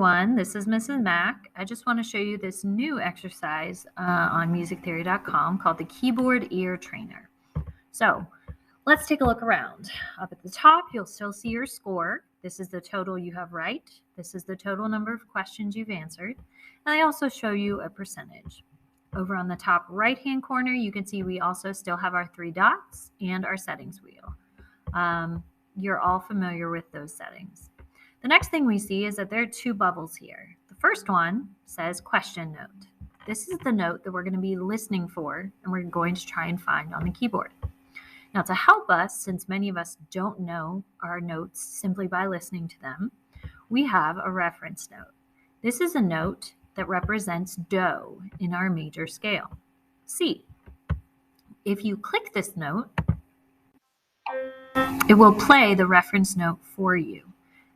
everyone, this is Mrs. Mack. I just want to show you this new exercise on musictheory.com called the Keyboard Ear Trainer. So let's take a look around. Up at the top, you'll still see your score. This is the total you have right. This is the total number of questions you've answered. And I also show you a percentage. Over on the top right-hand corner, you can see we also still have our 3 dots and our settings wheel. You're all familiar with those settings. The next thing we see is that there are 2 bubbles here. The first one says question note. This is the note that we're going to be listening for and we're going to try and find on the keyboard. Now, to help us, since many of us don't know our notes simply by listening to them, we have a reference note. This is a note that represents Do in our major scale, C. If you click this note, it will play the reference note for you.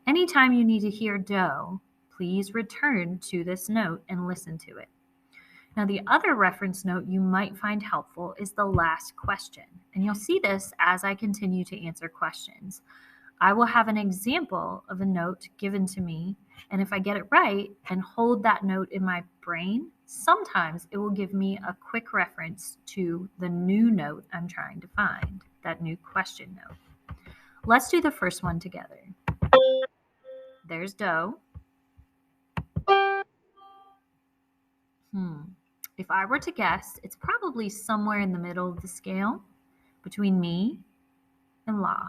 Anytime you need to hear Do, please return to this note and listen to it. Now, the other reference note you might find helpful is the last question, and you'll see this as I continue to answer questions. I will have an example of a note given to me, and if I get it right and hold that note in my brain, sometimes it will give me a quick reference to the new note I'm trying to find, that new question note. Let's do the first one together. There's Do. If I were to guess, it's probably somewhere in the middle of the scale between Mi and La.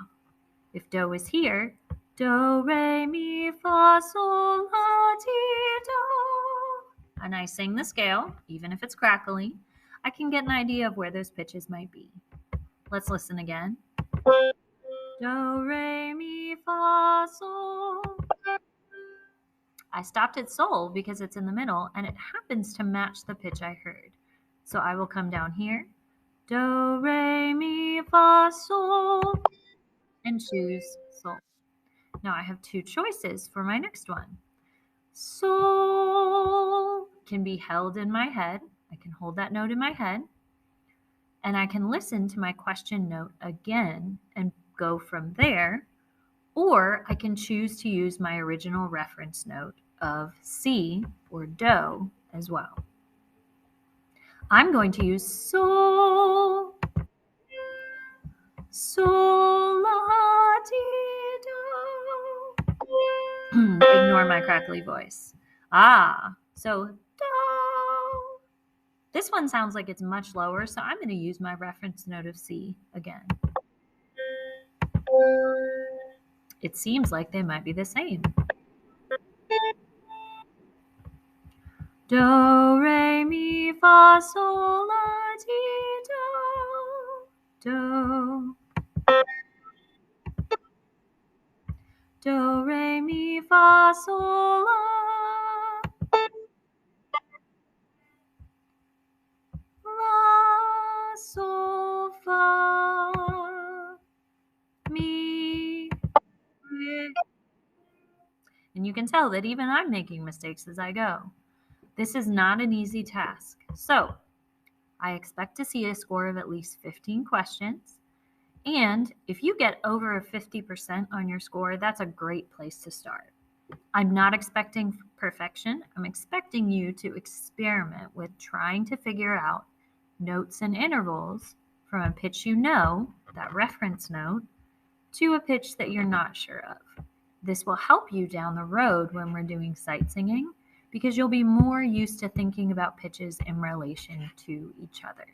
If Do is here, Do, Re, Mi, Fa, Sol, La, Ti, Do. And I sing the scale, even if it's crackly, I can get an idea of where those pitches might be. Let's listen again. Do, Re, Mi, Fa, Sol. I stopped at Sol because it's in the middle and it happens to match the pitch I heard. So I will come down here, Do, Re, Mi, Fa, Sol, and choose Sol. Now I have 2 choices for my next one. Sol can be held in my head. I can hold that note in my head. And I can listen to my question note again and go from there. Or I can choose to use my original reference note of C or Do as well. I'm going to use Sol, Sol, La, Ti, Do. Ignore my crackly voice. So Do. This one sounds like it's much lower, so I'm going to use my reference note of C again. It seems like they might be the same. Do, Re, Mi, Fa, Sol, La, Ti, Do. Do. Do, Re, Mi, Fa, Sol, La. La, Sol, Fa, Mi, Re. And you can tell that even I'm making mistakes as I go. This is not an easy task. So I expect to see a score of at least 15 questions. And if you get over 50% on your score, that's a great place to start. I'm not expecting perfection. I'm expecting you to experiment with trying to figure out notes and intervals from a pitch you know, that reference note, to a pitch that you're not sure of. This will help you down the road when we're doing sight singing because you'll be more used to thinking about pitches in relation to each other.